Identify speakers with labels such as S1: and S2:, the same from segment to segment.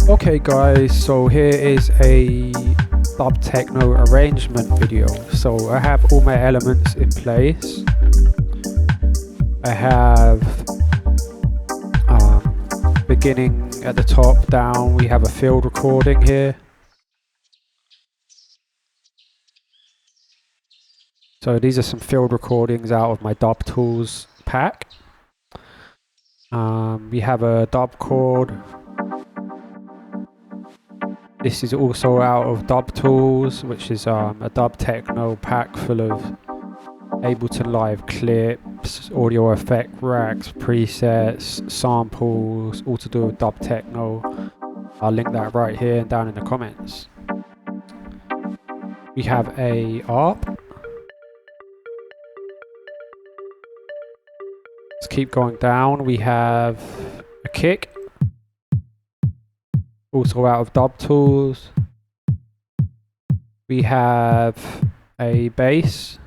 S1: Okay guys, so here is a dub techno arrangement video. So I have all my elements in place. I have beginning at the top down, we have a field recording here. So these are some field recordings out of my dub tools pack. We have a dub chord. This is also out of Dub Tools, which is a dub techno pack full of Ableton Live clips, audio effect racks, presets, samples, all to do with dub techno. I'll link that right here and down in the comments. We have a ARP. Let's keep going down. We have a kick. Also out of Dub Tools. We have a bass,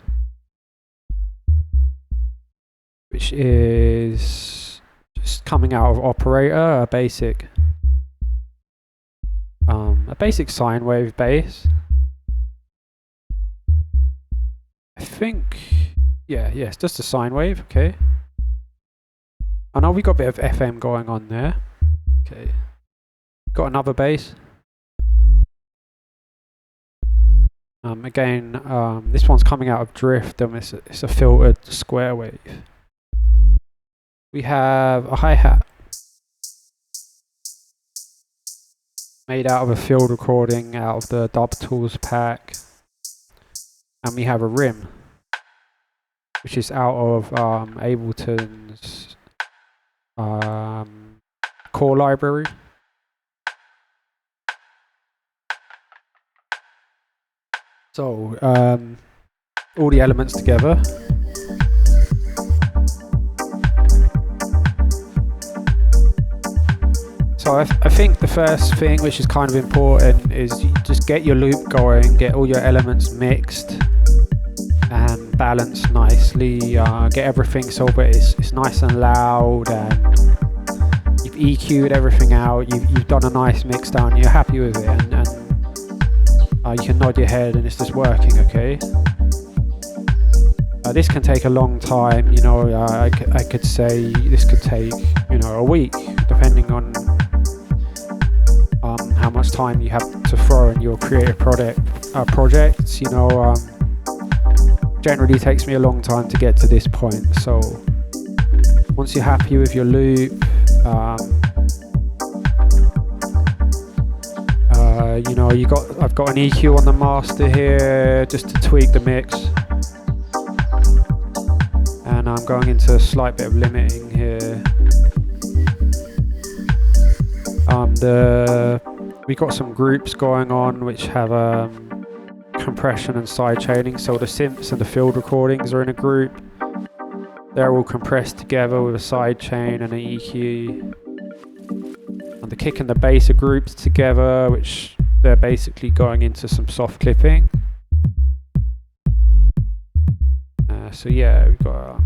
S1: which is just coming out of Operator, a basic sine wave bass. I think, yeah, it's just a sine wave, okay. I know we got a bit of FM going on there, okay. Got another bass. Again, this one's coming out of Drift, and it's a filtered square wave. We have a hi-hat made out of a field recording out of the Dub Tools pack, and we have a rim, which is out of Ableton's core library. So, all the elements together. So I think the first thing, which is kind of important, is you just get your loop going, get all your elements mixed and balanced nicely, get everything so that it's nice and loud, and you've EQ'd everything out, you've done a nice mix down, you're happy with it, and you can nod your head and it's just working, okay? This can take a long time, you know, I could say this could take, you know, a week, depending on how much time you have to throw in your creative projects, you know. Generally takes me a long time to get to this point, so once you're happy with your loop, you know, I've got an EQ on the master here just to tweak the mix, and I'm going into a slight bit of limiting here. We got some groups going on which have compression and side chaining, so the synths and the field recordings are in a group. They're all compressed together with a side chain and an EQ. And the kick and the bass are grouped together, which they're basically going into some soft clipping. So yeah, we've got a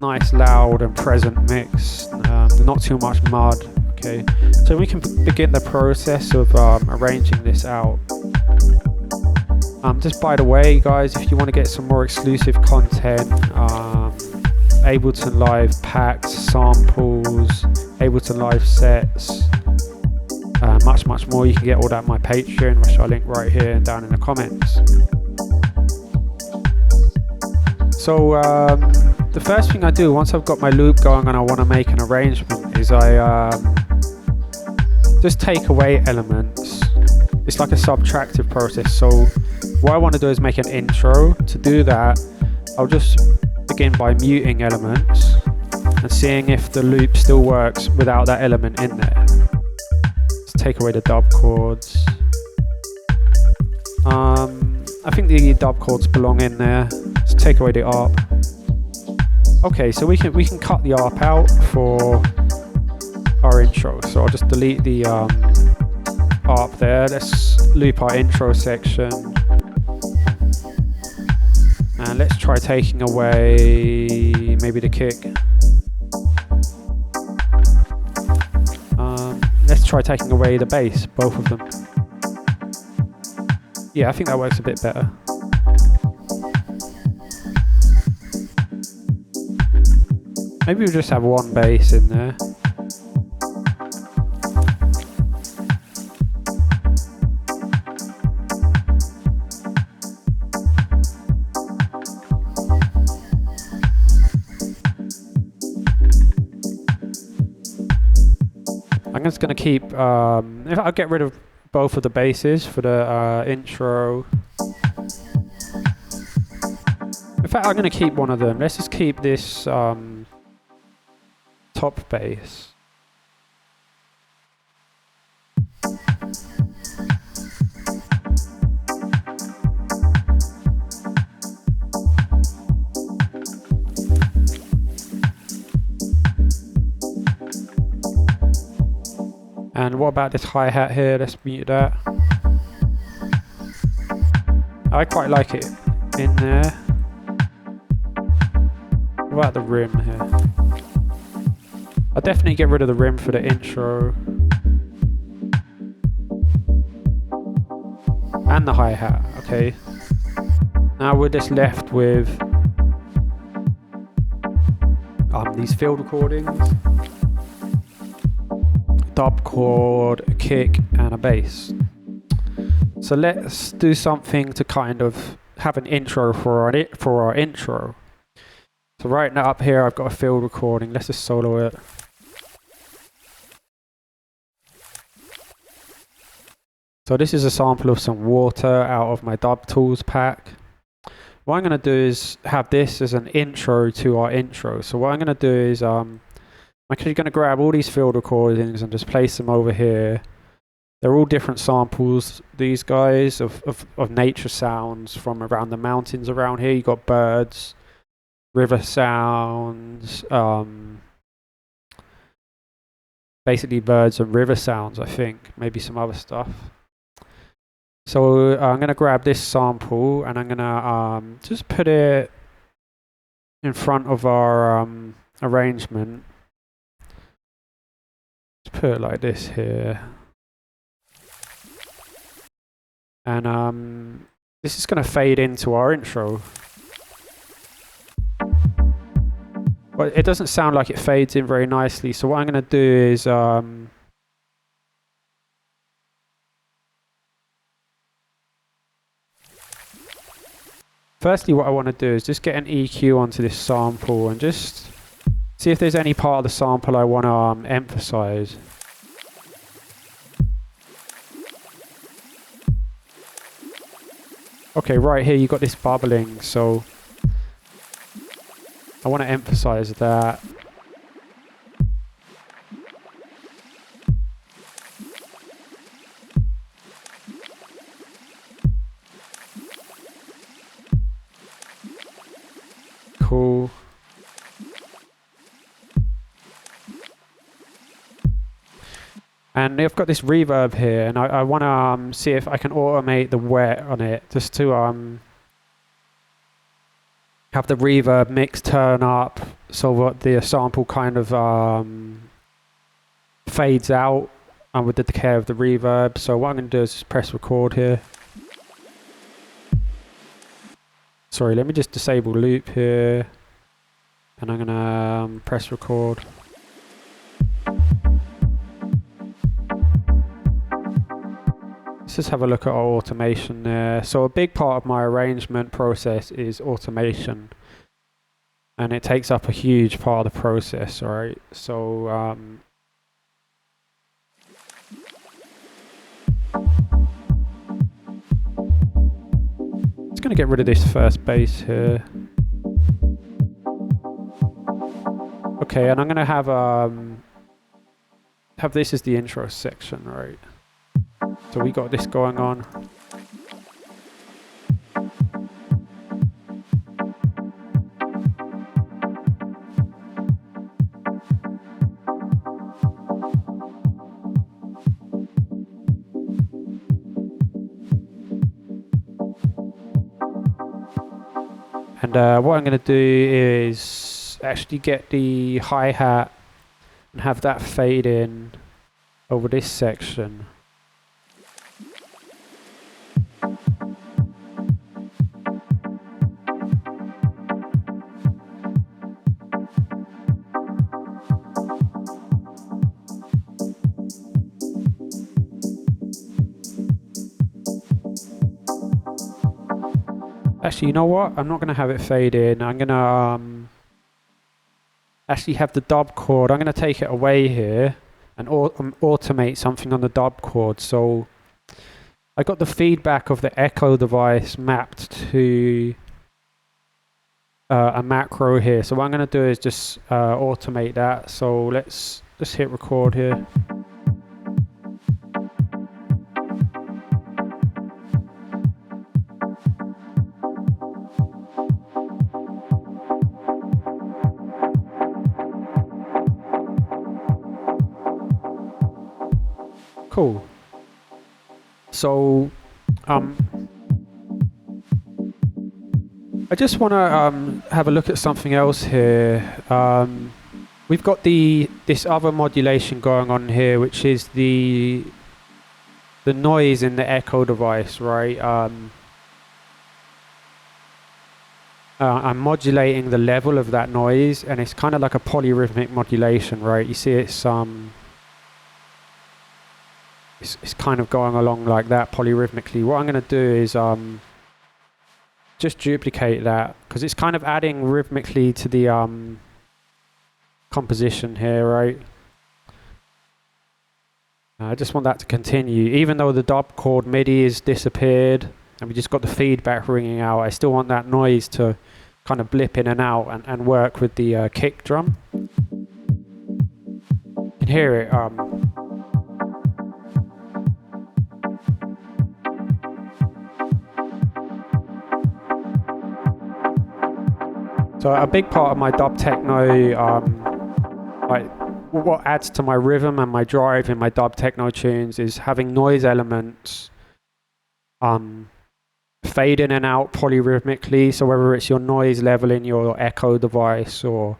S1: nice loud and present mix, not too much mud, okay. So we can begin the process of arranging this out. Just by the way guys, if you want to get some more exclusive content, Ableton Live packs, samples, Ableton Live sets, much more, you can get all that on my Patreon, which I'll link right here and down in the comments. So the first thing I do once I've got my loop going and I want to make an arrangement is I just take away elements. It's like a subtractive process. So what I want to do is make an intro. To do that, I'll just begin by muting elements and seeing if the loop still works without that element in there. Let's take away the dub chords. I think the dub chords belong in there. Let's take away the ARP. Okay, so we can cut the ARP out for our intro. So I'll just delete the ARP there. Let's loop our intro section. And let's try taking away maybe the kick. let's try taking away the bass, both of them. Yeah, I think that works a bit better. Maybe we'll just have one bass in there. I'm just going to keep, if I'll get rid of both of the basses for the intro. In fact, I'm going to keep one of them. Let's just keep this top bass. And what about this hi-hat here? Let's mute that. I quite like it in there. What about the rim here? I'll definitely get rid of the rim for the intro. And the hi-hat, okay. Now we're just left with these field recordings. Dub chord, a kick, and a bass. So let's do something to kind of have an intro for our intro. So right now up here I've got a field recording. Let's just solo it. So this is a sample of some water out of my Dub Tools pack. What I'm going to do is have this as an intro to our intro. So what I'm going to do is I'm actually going to grab all these field recordings and just place them over here. They're all different samples, these guys, of nature sounds from around the mountains around here. You got birds, river sounds, basically birds and river sounds, I think. Maybe some other stuff. So I'm going to grab this sample and I'm going to just put it in front of our arrangement. Let's put it like this here. And this is going to fade into our intro. But it doesn't sound like it fades in very nicely. So what I'm going to do is firstly, what I want to do is just get an EQ onto this sample and just see if there's any part of the sample I want to emphasize. Okay, right here you got this bubbling, so I want to emphasize that. Cool. And I've got this reverb here, and I want to see if I can automate the wet on it, just to have the reverb mix turn up so that the sample kind of fades out with the decay of the reverb. So what I'm going to do is just press record here. Sorry, let me just disable loop here, and I'm going to press record. Let's just have a look at our automation there. So a big part of my arrangement process is automation, and it takes up a huge part of the process, right? So just going to get rid of this first bass here. Okay, and I'm going to have this as the intro section, right? So we got this going on. And what I'm going to do is actually get the hi-hat and have that fade in over this section. Actually, you know what? I'm not going to have it fade in. I'm going to actually have the dub chord. I'm going to take it away here and automate something on the dub chord. So I got the feedback of the echo device mapped to a macro here. So what I'm going to do is just automate that. So let's just hit record here. Cool. So, I just want to have a look at something else here. We've got this other modulation going on here, which is the noise in the echo device, right? I'm modulating the level of that noise, and it's kind of like a polyrhythmic modulation, right? You see, it's kind of going along like that polyrhythmically. What I'm going to do is just duplicate that, because it's kind of adding rhythmically to the composition here, right? I just want that to continue. Even though the dub chord MIDI is disappeared and we just got the feedback ringing out, I still want that noise to kind of blip in and out and work with the kick drum. You can hear it. So a big part of my dub techno, like what adds to my rhythm and my drive in my dub techno tunes is having noise elements fade in and out polyrhythmically. So whether it's your noise level in your echo device or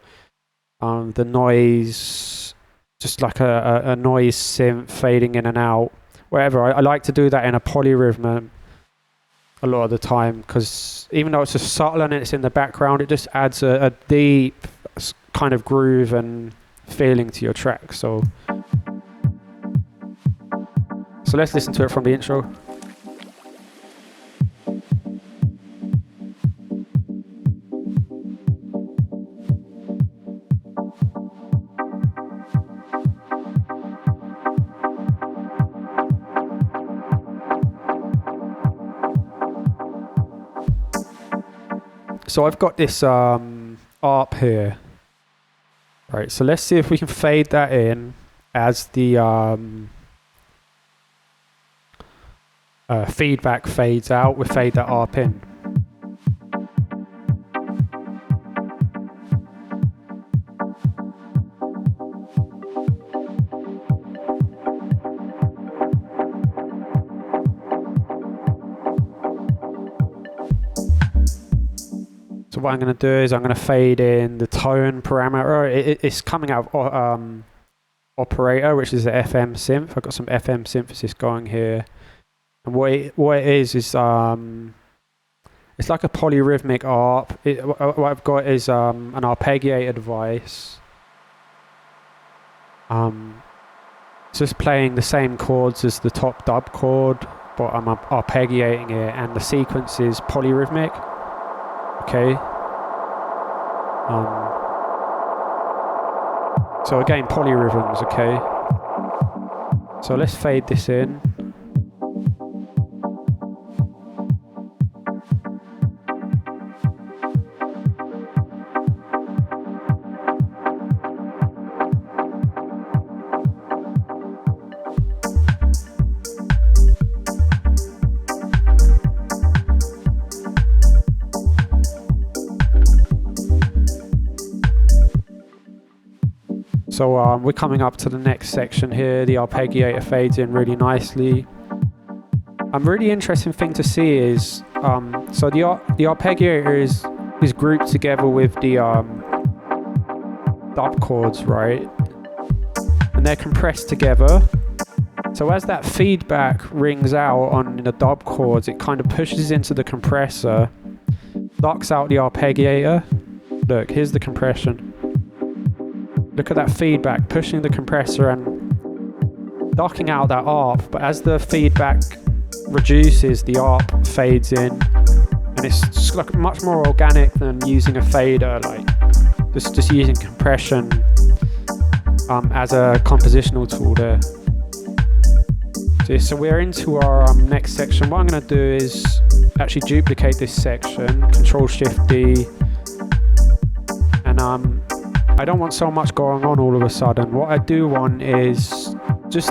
S1: the noise, just like a noise synth fading in and out, wherever. I like to do that in a polyrhythm a lot of the time, because even though it's just subtle and it's in the background, it just adds a deep kind of groove and feeling to your track. So let's listen to it from the intro. So I've got this ARP here, right? So let's see if we can fade that in as the feedback fades out. We fade that ARP in. So what I'm going to do is I'm going to fade in the tone parameter. It's coming out of operator, which is the FM synth. I've got some FM synthesis going here. And what it is it's like a polyrhythmic ARP. What I've got is an arpeggiator device. It's just playing the same chords as the top dub chord, but I'm arpeggiating it, and the sequence is polyrhythmic. Okay. So again, polyrhythms. Okay. So let's fade this in. So we're coming up to the next section here. The arpeggiator fades in really nicely. A really interesting thing to see is, so the arpeggiator is grouped together with the dub chords, right? And they're compressed together. So as that feedback rings out on the dub chords, it kind of pushes into the compressor, locks out the arpeggiator. Look, here's the compression. Look at that feedback pushing the compressor and locking out that arp, but as the feedback reduces, the arp fades in, and it's just like much more organic than using a fader, like just using compression as a compositional tool there. So we're into our next section. What I'm going to do is actually duplicate this section, Control-Shift-D, and I don't want so much going on all of a sudden. What I do want is just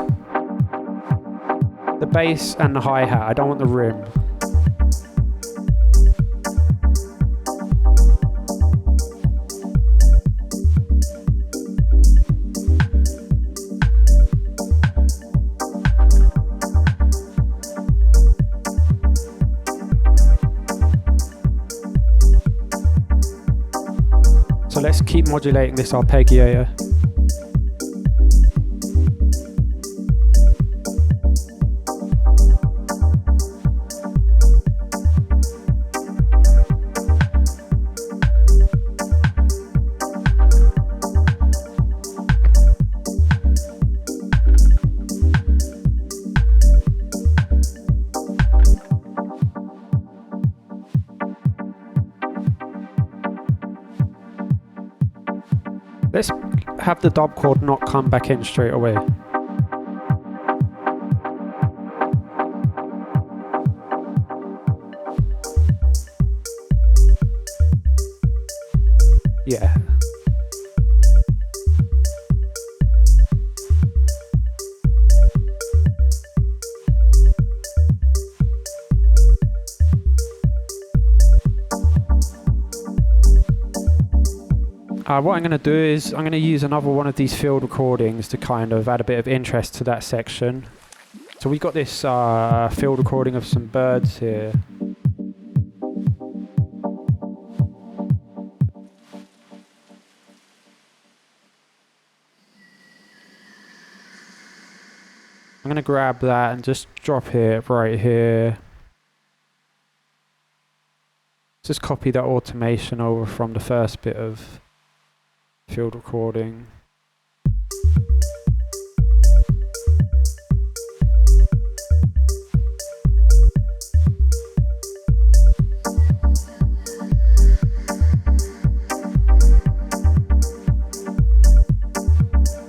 S1: the bass and the hi-hat. I don't want the rim. So let's keep modulating this arpeggiator. Let's have the dub chord not come back in straight away. Yeah. What I'm going to do is I'm going to use another one of these field recordings to kind of add a bit of interest to that section. So we got this field recording of some birds here. I'm going to grab that and just drop it right here. Just copy that automation over from the first bit of field recording.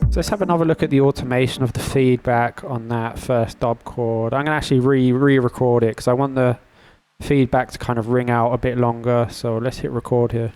S1: So let's have another look at the automation of the feedback on that first dub chord. I'm going to actually re-record it because I want the feedback to kind of ring out a bit longer. So let's hit record here.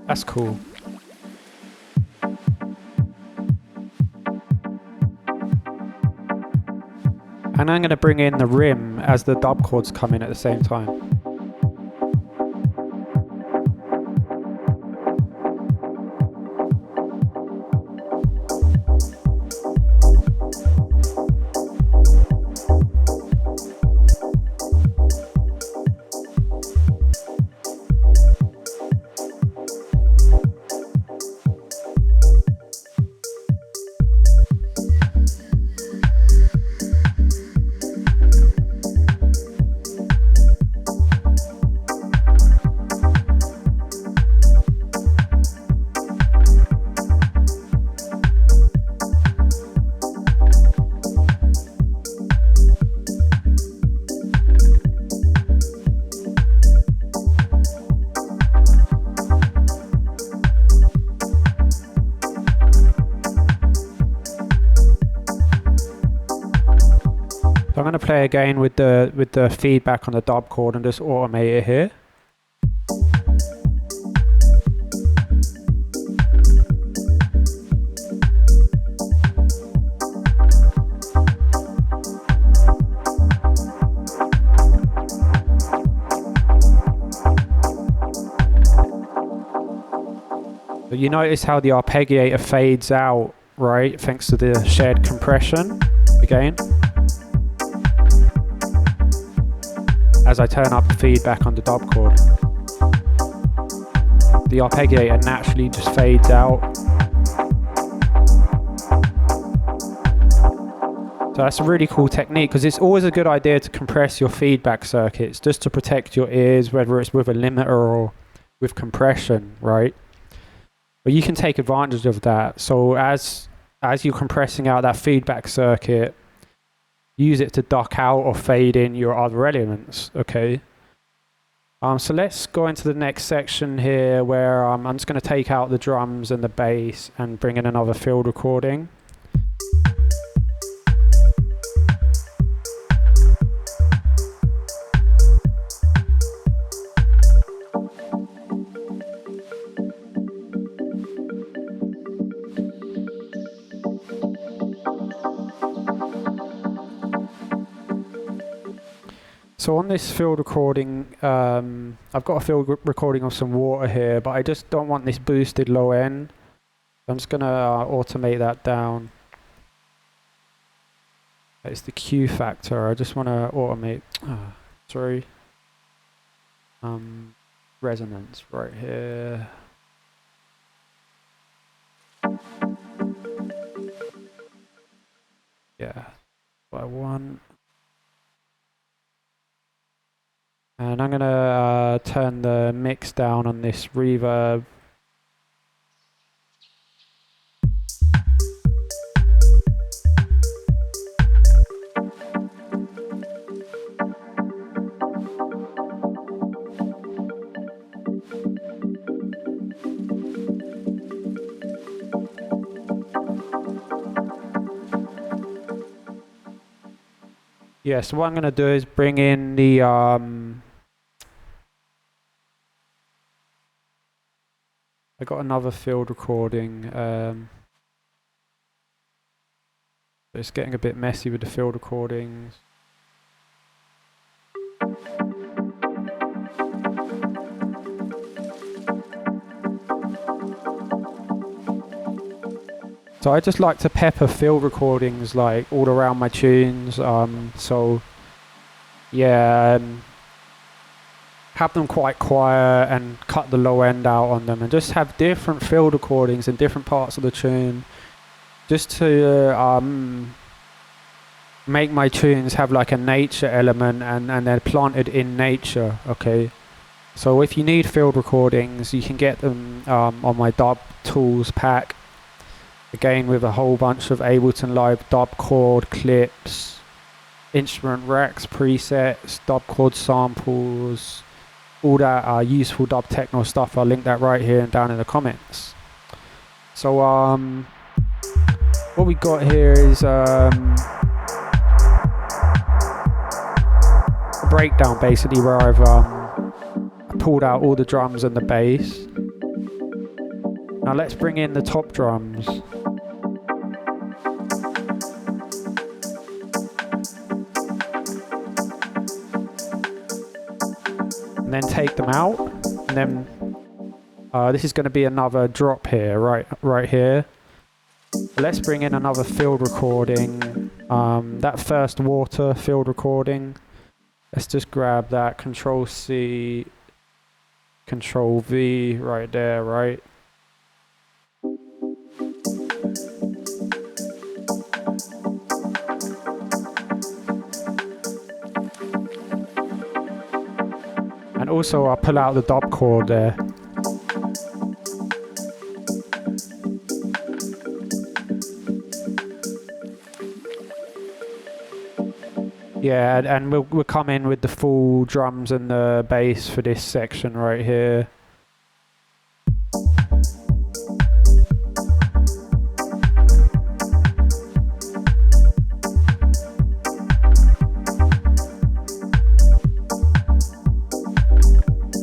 S1: That's cool. And I'm going to bring in the rim as the dub chords come in at the same time. So I'm going to play again with the feedback on the dub chord and just automate it here. But you notice how the arpeggiator fades out, right? Thanks to the shared compression, again. As I turn up the feedback on the dub chord. The arpeggiator naturally just fades out. So that's a really cool technique, because it's always a good idea to compress your feedback circuits just to protect your ears, whether it's with a limiter or with compression, right? But you can take advantage of that. So as you're compressing out that feedback circuit, use it to duck out or fade in your other elements, okay? So let's go into the next section here where I'm just going to take out the drums and the bass and bring in another field recording. So on this field recording, I've got a field recording of some water here, but I just don't want this boosted low end. I'm just going to automate that down. It's the Q factor. I just want to automate, resonance right here. Yeah, what I want. And I'm going to turn the mix down on this reverb. Yeah, so what I'm going to do is bring in the I got another field recording. It's getting a bit messy with the field recordings. So I just like to pepper field recordings like all around my tunes. So yeah, have them quite quiet and cut the low end out on them, and just have different field recordings in different parts of the tune, just to make my tunes have like a nature element, and they're planted in nature, okay? So if you need field recordings, you can get them on my dub tools pack, again with a whole bunch of Ableton Live dub chord clips, instrument racks, presets, dub chord samples, all that useful dub techno stuff. I'll link that right here and down in the comments. So what we got here is a breakdown basically, where I've pulled out all the drums and the bass. Now let's bring in the top drums. And then take them out, and then this is going to be another drop here, right here. Let's bring in another field recording, that first water field recording. Let's just grab that, Control C, Control V, right there, right? And also I'll pull out the dub chord there. Yeah, and we'll come in with the full drums and the bass for this section right here.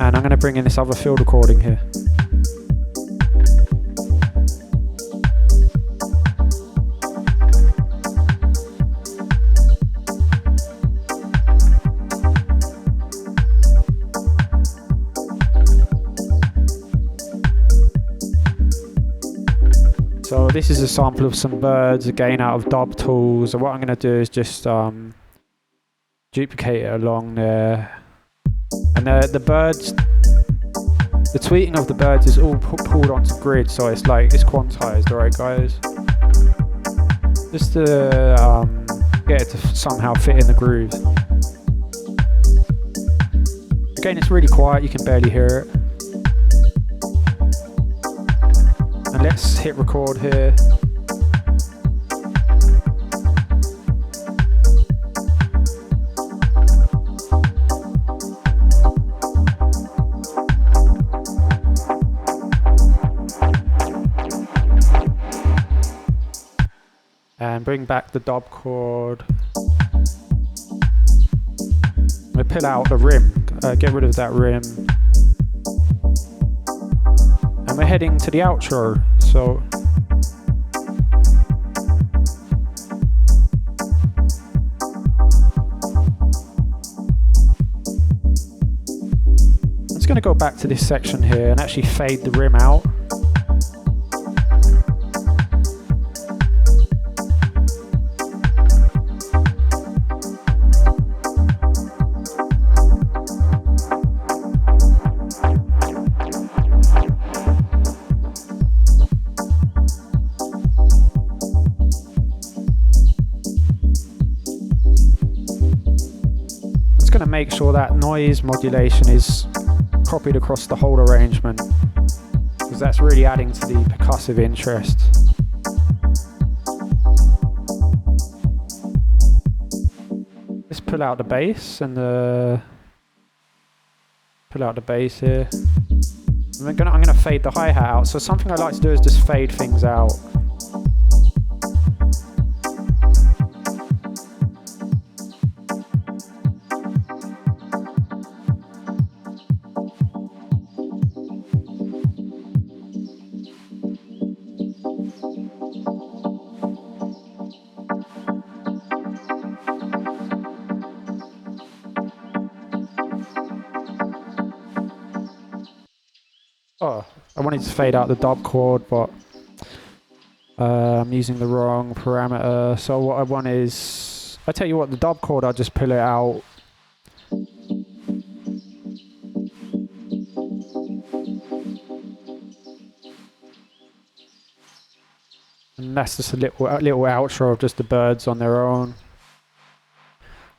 S1: And I'm going to bring in this other field recording here. So this is a sample of some birds, again out of dub tools. And what I'm going to do is just duplicate it along there. And the birds, the tweeting of the birds is all pulled onto grid, so it's like, it's quantized, alright guys? Just to get it to somehow fit in the groove. Again, it's really quiet, you can barely hear it. And let's hit record here. And bring back the dub chord. We pull out the rim, get rid of that rim. And we're heading to the outro, so. I'm just gonna go back to this section here and actually fade the rim out. Make sure that noise modulation is copied across the whole arrangement, because that's really adding to the percussive interest. Let's pull out the bass and pull out the bass here. I'm gonna fade the hi-hat out. So something I like to do is just fade things out. Oh, I wanted to fade out the dub chord, but I'm using the wrong parameter. So what I want is, I tell you what, the dub chord, I'll just pull it out. And that's just a little outro of just the birds on their own.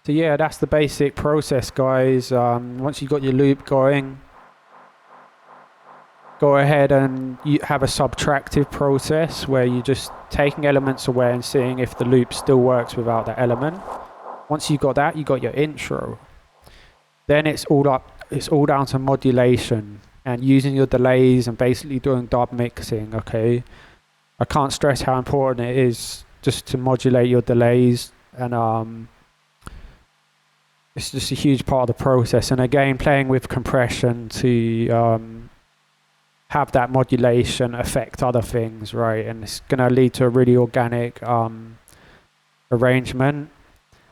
S1: So yeah, that's the basic process, guys. Once you've got your loop going, go ahead and you have a subtractive process where you're just taking elements away and seeing if the loop still works without that element. Once you've got that, you got your intro. Then it's all down to modulation and using your delays and basically doing dub mixing, okay? I can't stress how important it is just to modulate your delays, and it's just a huge part of the process. And again, playing with compression to have that modulation affect other things, right? And it's going to lead to a really organic arrangement.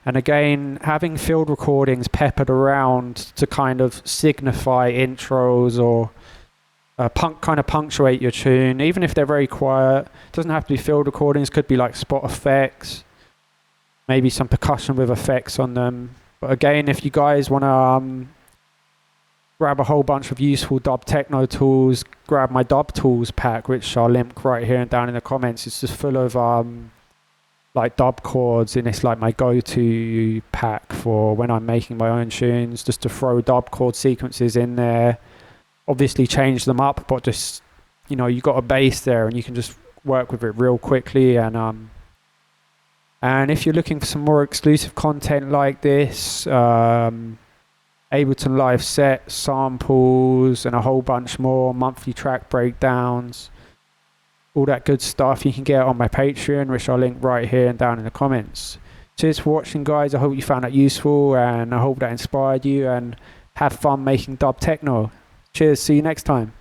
S1: And again, having field recordings peppered around to kind of signify intros or kind of punctuate your tune, even if they're very quiet. It doesn't have to be field recordings, could be like spot effects, maybe some percussion with effects on them. But again, if you guys want to grab a whole bunch of useful dub techno tools, grab my dub tools pack, which I'll link right here and down in the comments. It's just full of like dub chords, and it's like my go-to pack for when I'm making my own tunes, just to throw dub chord sequences in there. Obviously change them up, but just, you know, you got a bass there and you can just work with it real quickly. And if you're looking for some more exclusive content like this, Ableton live set, samples, and a whole bunch more, monthly track breakdowns, all that good stuff you can get on my Patreon, which I'll link right here and down in the comments. Cheers for watching, guys. I hope you found that useful, and I hope that inspired you, and have fun making dub techno. Cheers, see you next time.